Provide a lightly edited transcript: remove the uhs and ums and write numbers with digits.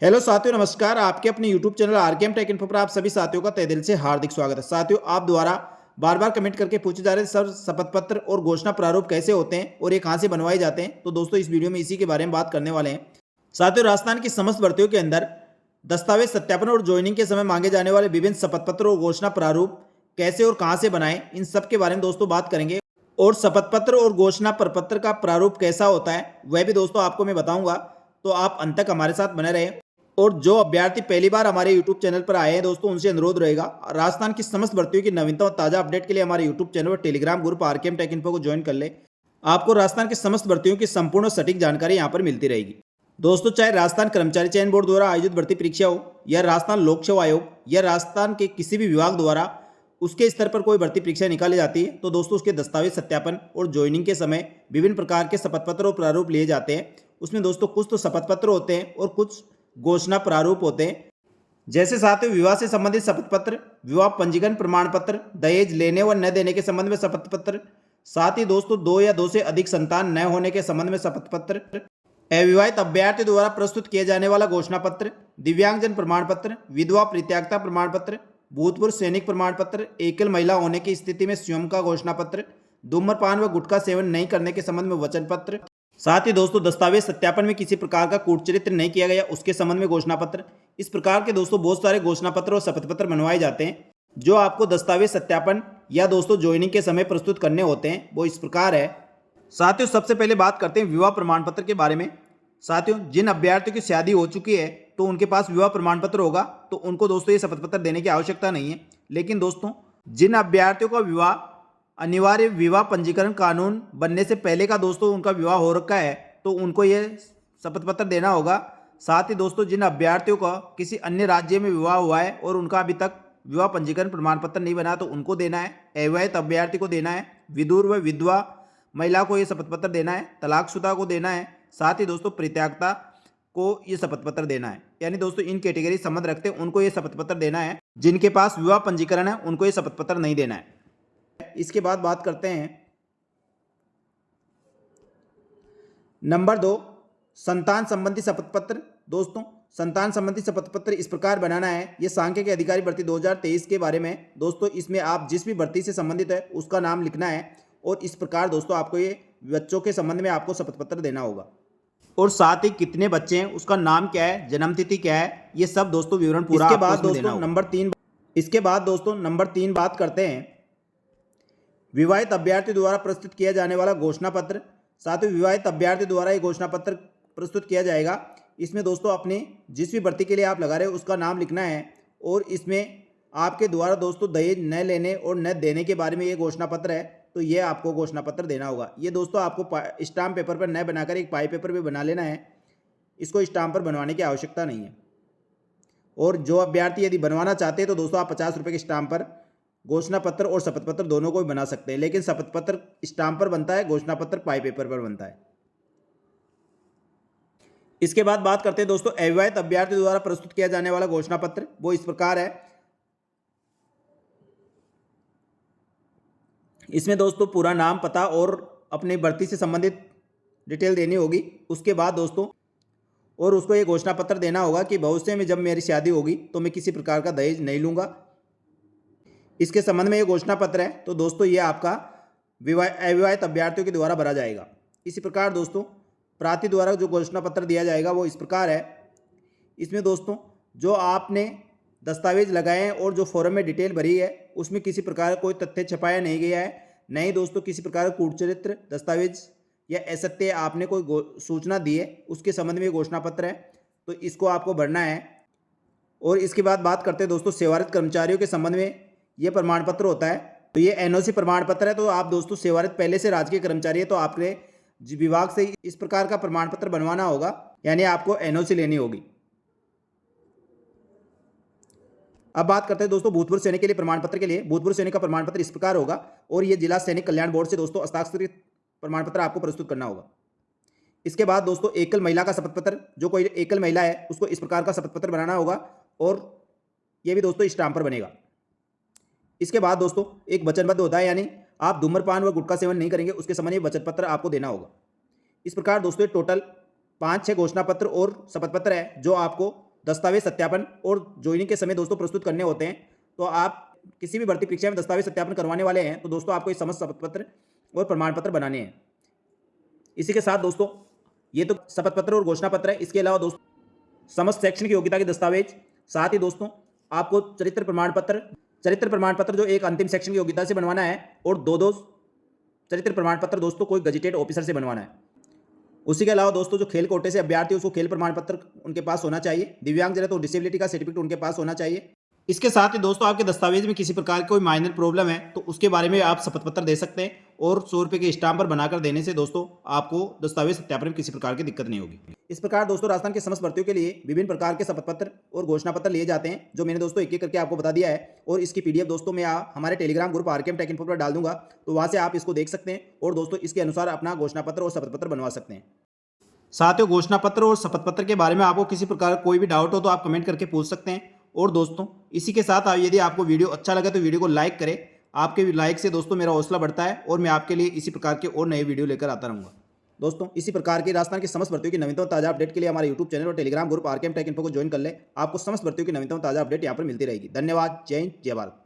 Hello साथियों, नमस्कार। आपके अपने YouTube channel RKM take info पर आप सभी साथियों का तहे दिल से हार्दिक स्वागत है। साथियों, आप द्वारा बार बार कमेंट करके पूछे जा रहे सर, शपथ पत्र और घोषणा प्रारूप कैसे होते हैं और ये कहाँ से बनवाए जाते हैं। तो दोस्तों, इस वीडियो में इसी के बारे में बात करने वाले हैं। साथियों, राजस्थान की समस्त भर्तियों के अंदर दस्तावेज सत्यापन और ज्वाइनिंग के समय मांगे जाने वाले विभिन्न शपथ पत्र और घोषणा प्रारूप कैसे और कहाँ से बनाएं, इन सब के बारे में दोस्तों बात करेंगे। और शपथ पत्र और घोषणा प्रपत्र का प्रारूप कैसा होता है वह भी दोस्तों आपको मैं बताऊंगा। तो आप अंत तक हमारे साथ बने रहें। और जो अभ्यर्थी पहली बार हमारे YouTube चैनल पर आए हैं दोस्तों, उनसे अनुरोध रहेगा राजस्थान की समस्त भर्तियों की नवीनतम और ताजा अपडेट के लिए हमारे YouTube चैनल और Telegram group RKM take info को ज्वाइन कर ले। आपको राजस्थान की समस्त भर्तियों की संपूर्ण और सटीक जानकारी यहाँ पर मिलती रहेगी। दोस्तों, चाहे राजस्थान कर्मचारी चयन बोर्ड द्वारा आयोजित भर्ती परीक्षा हो या राजस्थान लोक सेवा आयोग या राजस्थान के किसी भी विभाग द्वारा उसके स्तर पर कोई भर्ती परीक्षा निकाली जाती है, तो दोस्तों उसके दस्तावेज सत्यापन और ज्वाइनिंग के समय विभिन्न प्रकार के शपथ पत्र और प्रारूप लिए जाते हैं। उसमें दोस्तों कुछ तो शपथ पत्र होते हैं और कुछ घोषणा प्रारूप होते हैं। जैसे साथियों, विवाह से संबंधित शपथ पत्र, विवाह पंजीकरण प्रमाण पत्र, दहेज लेने व न देने के संबंध में शपथ पत्र, साथ ही दोस्तों दो या दो से अधिक संतान न होने के संबंध में शपथ पत्र, अविवाहित अभ्यर्थी द्वारा प्रस्तुत किए जाने वाला घोषणा पत्र, दिव्यांगजन प्रमाण पत्र, विधवा परित्यागता प्रमाण पत्र, भूतपूर्व सैनिक प्रमाण पत्र, एकल महिला होने की स्थिति में स्वयं का घोषणा पत्र, धूम्रपान व गुटखा सेवन नहीं करने के संबंध में वचन पत्र। साथ ही दोस्तों दस्तावेज सत्यापन में किसी प्रकार का कूटचरित्र नहीं किया गया उसके संबंध में घोषणा पत्र। इस प्रकार के दोस्तों बहुत सारे घोषणा पत्र और शपथ पत्र बनवाए जाते हैं जो आपको दस्तावेज सत्यापन या दोस्तों ज्वाइनिंग के समय प्रस्तुत करने होते हैं। वो इस प्रकार है। साथियों, सबसे पहले बात करते हैं विवाह प्रमाण पत्र के बारे में। साथियों, जिन अभ्यर्थियों की शादी हो चुकी है तो उनके पास विवाह प्रमाण पत्र होगा, तो उनको दोस्तों ये शपथ पत्र देने की आवश्यकता नहीं है। लेकिन दोस्तों, जिन अभ्यर्थियों का विवाह अनिवार्य विवाह पंजीकरण कानून बनने से पहले का दोस्तों उनका विवाह हो रखा है, तो उनको ये शपथ पत्र देना होगा। साथ ही दोस्तों, जिन अभ्यर्थियों का किसी अन्य राज्य में विवाह हुआ है और उनका अभी तक विवाह पंजीकरण प्रमाण पत्र नहीं बना, तो उनको देना है। अविवाहित अभ्यर्थी को देना है। विधुर व विधवा महिला को ये शपथ पत्र देना है। तलाकशुदा को देना है। साथ ही दोस्तों परित्यागता को ये शपथ पत्र देना है। यानी दोस्तों इन कैटेगरी संबंध रखते हैं उनको ये शपथ पत्र देना है। जिनके पास विवाह पंजीकरण है उनको ये शपथ पत्र नहीं देना है। इसके बाद बात करते हैं नंबर 2, संतान संबंधी शपथ पत्र। दोस्तों, संतान संबंधी शपथ पत्र इस प्रकार बनाना है। ये सांख्यिकी अधिकारी भर्ती 2023 के बारे में दोस्तों, इसमें आप जिस भी भर्ती से संबंधित है उसका नाम लिखना है और इस प्रकार दोस्तों आपको ये बच्चों के संबंध में आपको शपथ पत्र देना होगा। और साथ ही कितने बच्चे हैं, उसका नाम क्या है, जन्म तिथि क्या है, ये सब दोस्तों विवरण पूरा। इसके बाद दोस्तों नंबर 3 बात करते हैं विवाहित अभ्यर्थी द्वारा प्रस्तुत किया जाने वाला घोषणा पत्र। साथ ही विवाहित अभ्यर्थी द्वारा ये घोषणा पत्र प्रस्तुत किया जाएगा। इसमें दोस्तों अपने जिस भी भर्ती के लिए आप लगा रहे हो उसका नाम लिखना है और इसमें आपके द्वारा दोस्तों दहेज न लेने और न देने के बारे में ये घोषणा पत्र है, तो ये आपको घोषणा पत्र देना होगा। ये दोस्तों आपको स्टाम्प पेपर पर न बनाकर एक पाई पेपर पर बना लेना है। इसको स्टाम्प पर बनवाने की आवश्यकता नहीं है। और जो अभ्यर्थी यदि बनवाना चाहते हैं तो दोस्तों आप 50 रुपये के स्टाम्प पर घोषणा पत्र और शपथ पत्र दोनों को भी बना सकते हैं। लेकिन शपथ पत्र स्टाम्प पर बनता है, घोषणा पत्र पाई पेपर पर बनता है। इसके बाद बात करते हैं दोस्तों अविवाहित अभ्यर्थी द्वारा प्रस्तुत किया जाने वाला घोषणा पत्र। वो इस प्रकार है। इसमें दोस्तों पूरा नाम, पता और अपनी भर्ती से संबंधित डिटेल देनी होगी। उसके बाद दोस्तों और उसको ये घोषणा पत्र देना होगा कि भविष्य में जब मेरी शादी होगी तो मैं किसी प्रकार का दहेज नहीं लूँगा। इसके संबंध में ये घोषणा पत्र है। तो दोस्तों ये आपका अविवाहित अभ्यर्थियों के द्वारा भरा जाएगा। इसी प्रकार दोस्तों प्रार्थी द्वारा जो घोषणा पत्र दिया जाएगा वो इस प्रकार है। इसमें दोस्तों जो आपने दस्तावेज लगाए हैं और जो फॉर्म में डिटेल भरी है उसमें किसी प्रकार का कोई तथ्य छपाया नहीं गया है। नहीं दोस्तों, किसी प्रकार का कूटचरित्र दस्तावेज या असत्य आपने कोई सूचना दी है उसके संबंध में घोषणा पत्र है, तो इसको आपको भरना है। और इसके बाद बात करते हैं दोस्तों सेवारत कर्मचारियों के संबंध में ये प्रमाण पत्र होता है। तो ये एनओसी प्रमाण पत्र है। तो आप दोस्तों सेवारत पहले से राजकीय कर्मचारी है तो आपने विभाग से इस प्रकार का प्रमाण पत्र बनवाना होगा, यानी आपको एनओसी लेनी होगी। अब बात करते हैं दोस्तों भूतपूर्व सैनिक के लिए प्रमाण पत्र के लिए। भूतपूर्व सैनिक का प्रमाण पत्र इस प्रकार होगा और ये जिला सैनिक कल्याण बोर्ड से दोस्तों हस्ताक्षरित प्रमाण पत्र आपको प्रस्तुत करना होगा। इसके बाद दोस्तों एकल महिला का शपथ पत्र, जो कोई एकल महिला है उसको इस प्रकार का शपथ पत्र बनाना होगा और ये भी दोस्तों स्टाम्प पर बनेगा। इसके बाद दोस्तों एक वचनबद्ध होता है, यानी आप धूम्रपान व गुटखा सेवन नहीं करेंगे उसके संबंध में वचन पत्र आपको देना होगा। इस प्रकार दोस्तों टोटल 5-6 घोषणा पत्र और शपथ पत्र है जो आपको दस्तावेज सत्यापन और ज्वाइनिंग के समय दोस्तों प्रस्तुत करने होते हैं। तो आप किसी भी भर्ती परीक्षा में दस्तावेज सत्यापन करवाने वाले हैं तो दोस्तों आपको ये समस्त शपथ पत्र और प्रमाण पत्र बनाने हैं। इसी के साथ दोस्तों ये तो शपथ पत्र और घोषणा पत्र है। इसके अलावा दोस्तों समस्त शैक्षणिक योग्यता के दस्तावेज, साथ ही दोस्तों आपको चरित्र प्रमाण पत्र जो एक अंतिम शैक्षणिक योग्यता से बनवाना है और दो चरित्र प्रमाण पत्र दोस्तों कोई गजेटेड ऑफिसर से बनवाना है। उसी के अलावा दोस्तों जो खेल कोटे से अभ्यर्थी उसको खेल प्रमाण पत्र उनके पास होना चाहिए। दिव्यांगजन है तो डिसेबिलिटी का सर्टिफिकेट उनके पास होना चाहिए। इसके साथ ही दोस्तों आपके दस्तावेज में किसी प्रकार की कोई माइनर प्रॉब्लम है तो उसके बारे में आप शपथ पत्र दे सकते हैं और 100 रुपये के स्टाम्प पर बनाकर देने से दोस्तों आपको दस्तावेज सत्यापन में किसी प्रकार की दिक्कत नहीं होगी। इस प्रकार दोस्तों राजस्थान के समस्त भर्तियों के लिए विभिन्न प्रकार के शपथ पत्र और घोषणा पत्र लिए जाते हैं, जो मैंने दोस्तों एक एक करके आपको बता दिया है। और इसकी पीडीएफ दोस्तों मैं हमारे Telegram group RKM take info पर डाल दूंगा, तो वहां से आप इसको देख सकते हैं और दोस्तों इसके अनुसार अपना घोषणा पत्र और शपथ पत्र बनवा सकते हैं। साथियों घोषणा पत्र और शपथ पत्र के बारे में आपको किसी प्रकार कोई भी डाउट हो तो आप कमेंट करके पूछ सकते हैं। और दोस्तों इसी के साथ यदि आपको वीडियो अच्छा लगे तो वीडियो को लाइक करें। आपके लाइक से दोस्तों मेरा हौसला बढ़ता है और मैं आपके लिए इसी प्रकार के और नए वीडियो लेकर आता रहूँगा। दोस्तों इसी प्रकार की राजस्थान की समस्त भर्तियों की नवीनतम ताजा अपडेट के लिए हमारे यूट्यूब चैनल और Telegram group RKM take info को ज्वाइन कर ले। आपको समस्त भर्तियों की नवीनतम ताजा अपडेट यहाँ पर मिलती रहेगी। धन्यवाद। जय हिंद, जय भारत।